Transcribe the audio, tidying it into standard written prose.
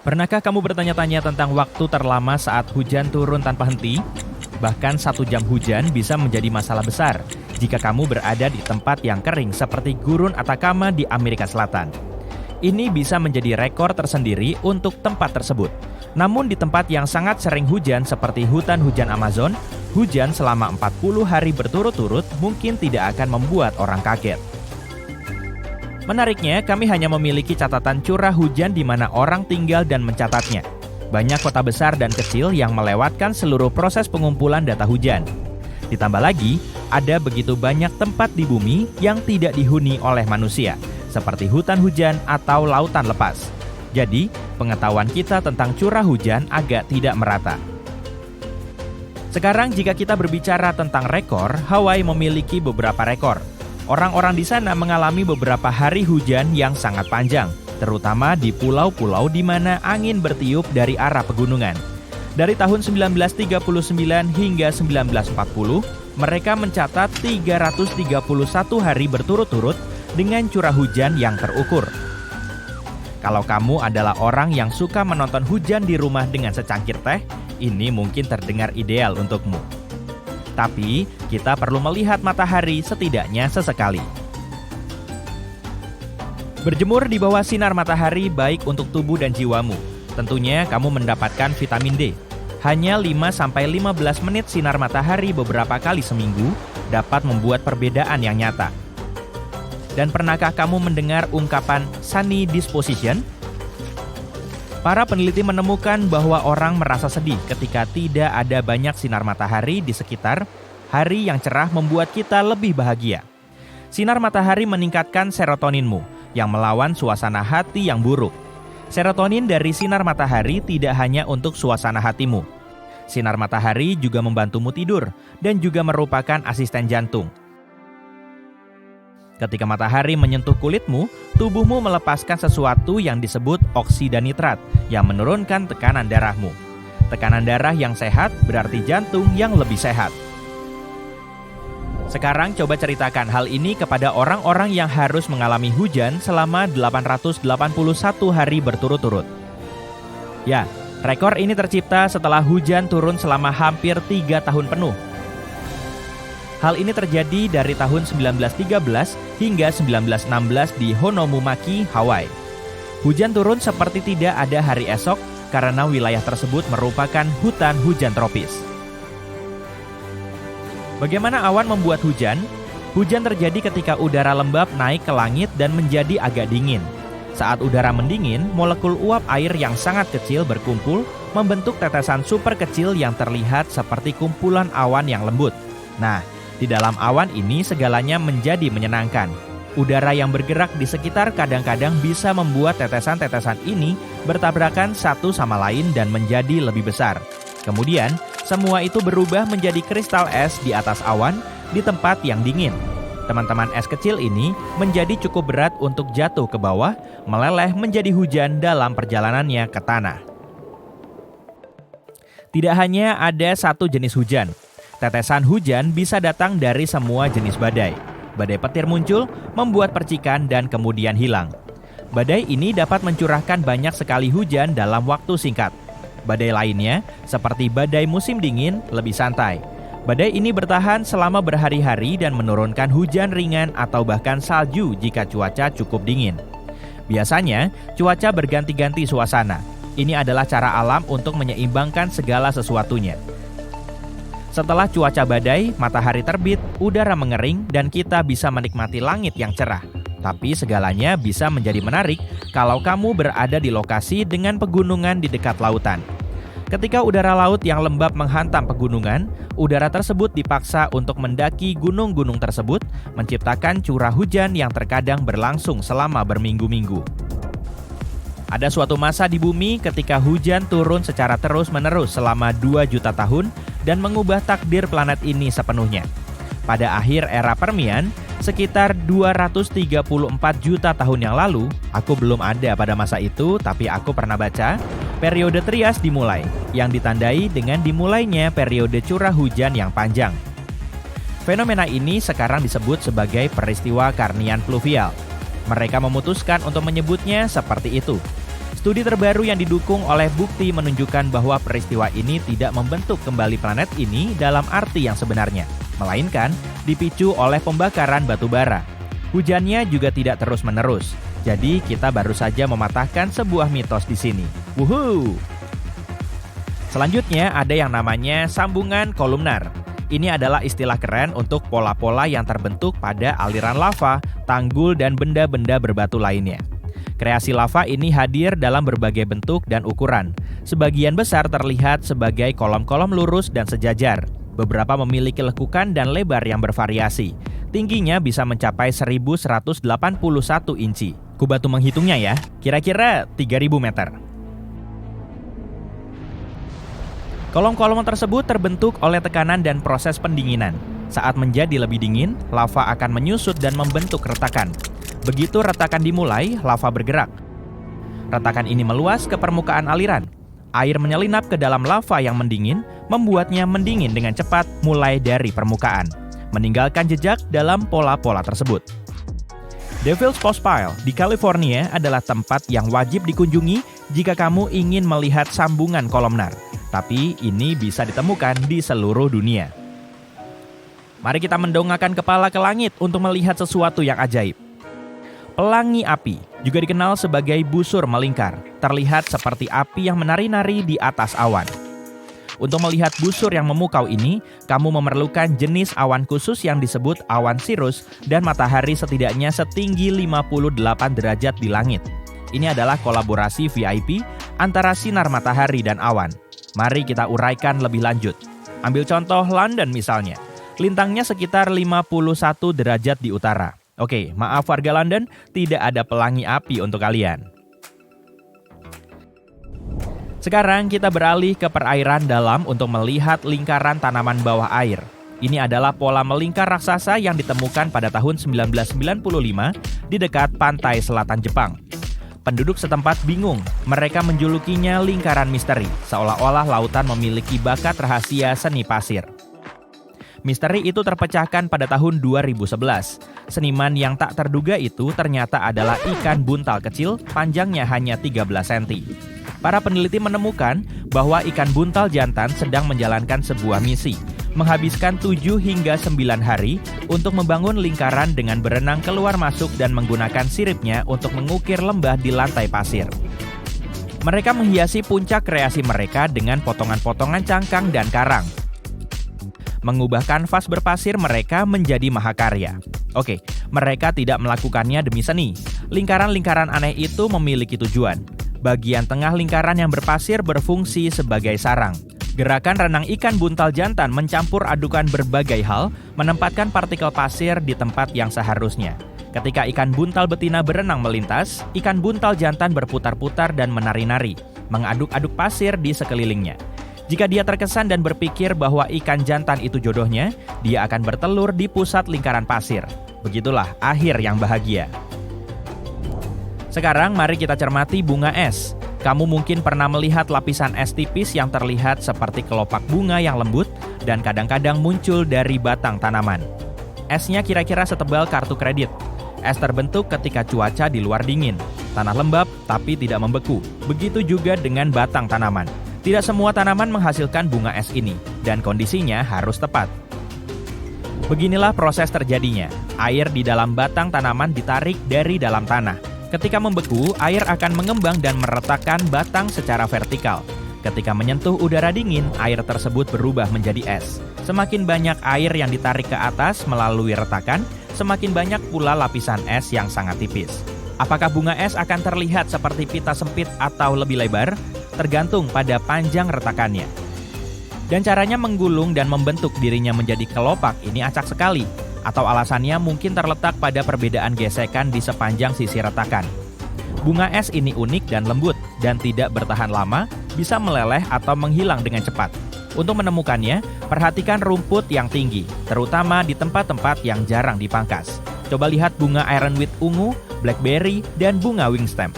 Pernahkah kamu bertanya-tanya tentang waktu terlama saat hujan turun tanpa henti? Bahkan 1 jam hujan bisa menjadi masalah besar jika kamu berada di tempat yang kering seperti Gurun Atacama di Amerika Selatan. Ini bisa menjadi rekor tersendiri untuk tempat tersebut. Namun di tempat yang sangat sering hujan seperti hutan hujan Amazon, hujan selama 40 hari berturut-turut mungkin tidak akan membuat orang kaget. Menariknya, kami hanya memiliki catatan curah hujan di mana orang tinggal dan mencatatnya. Banyak kota besar dan kecil yang melewatkan seluruh proses pengumpulan data hujan. Ditambah lagi, ada begitu banyak tempat di bumi yang tidak dihuni oleh manusia, seperti hutan hujan atau lautan lepas. Jadi, pengetahuan kita tentang curah hujan agak tidak merata. Sekarang jika kita berbicara tentang rekor, Hawaii memiliki beberapa rekor. Orang-orang di sana mengalami beberapa hari hujan yang sangat panjang, terutama di pulau-pulau di mana angin bertiup dari arah pegunungan. Dari tahun 1939 hingga 1940, mereka mencatat 331 hari berturut-turut dengan curah hujan yang terukur. Kalau kamu adalah orang yang suka menonton hujan di rumah dengan secangkir teh, ini mungkin terdengar ideal untukmu. Tapi, kita perlu melihat matahari setidaknya sesekali. Berjemur di bawah sinar matahari baik untuk tubuh dan jiwamu. Tentunya kamu mendapatkan vitamin D. Hanya 5-15 menit sinar matahari beberapa kali seminggu dapat membuat perbedaan yang nyata. Dan pernahkah kamu mendengar ungkapan sunny disposition? Para peneliti menemukan bahwa orang merasa sedih ketika tidak ada banyak sinar matahari di sekitar. Hari yang cerah membuat kita lebih bahagia. Sinar matahari meningkatkan serotoninmu, yang melawan suasana hati yang buruk. Serotonin dari sinar matahari tidak hanya untuk suasana hatimu. Sinar matahari juga membantumu tidur, dan juga merupakan asisten jantung. Ketika matahari menyentuh kulitmu, tubuhmu melepaskan sesuatu yang disebut oksida nitrat yang menurunkan tekanan darahmu. Tekanan darah yang sehat berarti jantung yang lebih sehat. Sekarang coba ceritakan hal ini kepada orang-orang yang harus mengalami hujan selama 881 hari berturut-turut. Ya, rekor ini tercipta setelah hujan turun selama hampir 3 tahun penuh. Hal ini terjadi dari tahun 1913 hingga 1916 di Honomumaki, Hawaii. Hujan turun seperti tidak ada hari esok karena wilayah tersebut merupakan hutan hujan tropis. Bagaimana awan membuat hujan? Hujan terjadi ketika udara lembab naik ke langit dan menjadi agak dingin. Saat udara mendingin, molekul uap air yang sangat kecil berkumpul membentuk tetesan super kecil yang terlihat seperti kumpulan awan yang lembut. Nah, di dalam awan ini segalanya menjadi menyenangkan. Udara yang bergerak di sekitar kadang-kadang bisa membuat tetesan-tetesan ini bertabrakan satu sama lain dan menjadi lebih besar. Kemudian, semua itu berubah menjadi kristal es di atas awan di tempat yang dingin. Teman-teman es kecil ini menjadi cukup berat untuk jatuh ke bawah, meleleh menjadi hujan dalam perjalanannya ke tanah. Tidak hanya ada satu jenis hujan. Tetesan hujan bisa datang dari semua jenis badai. Badai petir muncul, membuat percikan dan kemudian hilang. Badai ini dapat mencurahkan banyak sekali hujan dalam waktu singkat. Badai lainnya, seperti badai musim dingin, lebih santai. Badai ini bertahan selama berhari-hari dan menurunkan hujan ringan atau bahkan salju jika cuaca cukup dingin. Biasanya, cuaca berganti-ganti suasana. Ini adalah cara alam untuk menyeimbangkan segala sesuatunya. Setelah cuaca badai, matahari terbit, udara mengering, dan kita bisa menikmati langit yang cerah. Tapi segalanya bisa menjadi menarik kalau kamu berada di lokasi dengan pegunungan di dekat lautan. Ketika udara laut yang lembab menghantam pegunungan, udara tersebut dipaksa untuk mendaki gunung-gunung tersebut, menciptakan curah hujan yang terkadang berlangsung selama berminggu-minggu. Ada suatu masa di bumi ketika hujan turun secara terus-menerus selama 2 juta tahun dan mengubah takdir planet ini sepenuhnya. Pada akhir era Permian, sekitar 234 juta tahun yang lalu, aku belum ada pada masa itu, tapi aku pernah baca, periode Trias dimulai, yang ditandai dengan dimulainya periode curah hujan yang panjang. Fenomena ini sekarang disebut sebagai peristiwa Karnian pluvial. Mereka memutuskan untuk menyebutnya seperti itu. Studi terbaru yang didukung oleh bukti menunjukkan bahwa peristiwa ini tidak membentuk kembali planet ini dalam arti yang sebenarnya, melainkan dipicu oleh pembakaran batu bara. Hujannya juga tidak terus-menerus, jadi kita baru saja mematahkan sebuah mitos di sini. Wuhuu! Selanjutnya ada yang namanya sambungan kolumnar. Ini adalah istilah keren untuk pola-pola yang terbentuk pada aliran lava, tanggul, dan benda-benda berbatu lainnya. Kreasi lava ini hadir dalam berbagai bentuk dan ukuran. Sebagian besar terlihat sebagai kolom-kolom lurus dan sejajar. Beberapa memiliki lekukan dan lebar yang bervariasi. Tingginya bisa mencapai 1181 inci. Ku bantu menghitungnya ya, kira-kira 3000 meter. Kolom-kolom tersebut terbentuk oleh tekanan dan proses pendinginan. Saat menjadi lebih dingin, lava akan menyusut dan membentuk retakan. Begitu retakan dimulai, lava bergerak. Retakan ini meluas ke permukaan aliran. Air menyelinap ke dalam lava yang mendingin, membuatnya mendingin dengan cepat mulai dari permukaan, meninggalkan jejak dalam pola-pola tersebut. Devil's Postpile di California adalah tempat yang wajib dikunjungi jika kamu ingin melihat sambungan kolomnar. Tapi ini bisa ditemukan di seluruh dunia. Mari kita mendongakkan kepala ke langit untuk melihat sesuatu yang ajaib. Pelangi api, juga dikenal sebagai busur melingkar, terlihat seperti api yang menari-nari di atas awan. Untuk melihat busur yang memukau ini, kamu memerlukan jenis awan khusus yang disebut awan Cirrus dan matahari setidaknya setinggi 58 derajat di langit. Ini adalah kolaborasi VIP antara sinar matahari dan awan. Mari kita uraikan lebih lanjut. Ambil contoh London misalnya. Lintangnya sekitar 51 derajat di utara. Oke, maaf warga London, tidak ada pelangi api untuk kalian. Sekarang kita beralih ke perairan dalam untuk melihat lingkaran tanaman bawah air. Ini adalah pola melingkar raksasa yang ditemukan pada tahun 1995 di dekat pantai selatan Jepang. Penduduk setempat bingung, mereka menjulukinya lingkaran misteri, seolah-olah lautan memiliki bakat rahasia seni pasir. Misteri itu terpecahkan pada tahun 2011. Seniman yang tak terduga itu ternyata adalah ikan buntal kecil, panjangnya hanya 13 cm. Para peneliti menemukan bahwa ikan buntal jantan sedang menjalankan sebuah misi, menghabiskan 7 hingga 9 hari untuk membangun lingkaran dengan berenang keluar masuk dan menggunakan siripnya untuk mengukir lembah di lantai pasir. Mereka menghiasi puncak kreasi mereka dengan potongan-potongan cangkang dan karang, mengubah kanvas berpasir mereka menjadi mahakarya. Oke, mereka tidak melakukannya demi seni. Lingkaran-lingkaran aneh itu memiliki tujuan. Bagian tengah lingkaran yang berpasir berfungsi sebagai sarang. Gerakan renang ikan buntal jantan mencampur adukan berbagai hal, menempatkan partikel pasir di tempat yang seharusnya. Ketika ikan buntal betina berenang melintas, ikan buntal jantan berputar-putar dan menari-nari, mengaduk-aduk pasir di sekelilingnya. Jika dia terkesan dan berpikir bahwa ikan jantan itu jodohnya, dia akan bertelur di pusat lingkaran pasir. Begitulah akhir yang bahagia. Sekarang mari kita cermati bunga es. Kamu mungkin pernah melihat lapisan es tipis yang terlihat seperti kelopak bunga yang lembut dan kadang-kadang muncul dari batang tanaman. Esnya kira-kira setebal kartu kredit. Es terbentuk ketika cuaca di luar dingin. Tanah lembab tapi tidak membeku. Begitu juga dengan batang tanaman. Tidak semua tanaman menghasilkan bunga es ini, dan kondisinya harus tepat. Beginilah proses terjadinya. Air di dalam batang tanaman ditarik dari dalam tanah. Ketika membeku, air akan mengembang dan meretakkan batang secara vertikal. Ketika menyentuh udara dingin, air tersebut berubah menjadi es. Semakin banyak air yang ditarik ke atas melalui retakan, semakin banyak pula lapisan es yang sangat tipis. Apakah bunga es akan terlihat seperti pita sempit atau lebih lebar? Tergantung pada panjang retakannya. Dan caranya menggulung dan membentuk dirinya menjadi kelopak ini acak sekali. Atau alasannya mungkin terletak pada perbedaan gesekan di sepanjang sisi retakan. Bunga es ini unik dan lembut dan tidak bertahan lama, bisa meleleh atau menghilang dengan cepat. Untuk menemukannya, perhatikan rumput yang tinggi, terutama di tempat-tempat yang jarang dipangkas. Coba lihat bunga ironweed ungu, blackberry, dan bunga wingstem.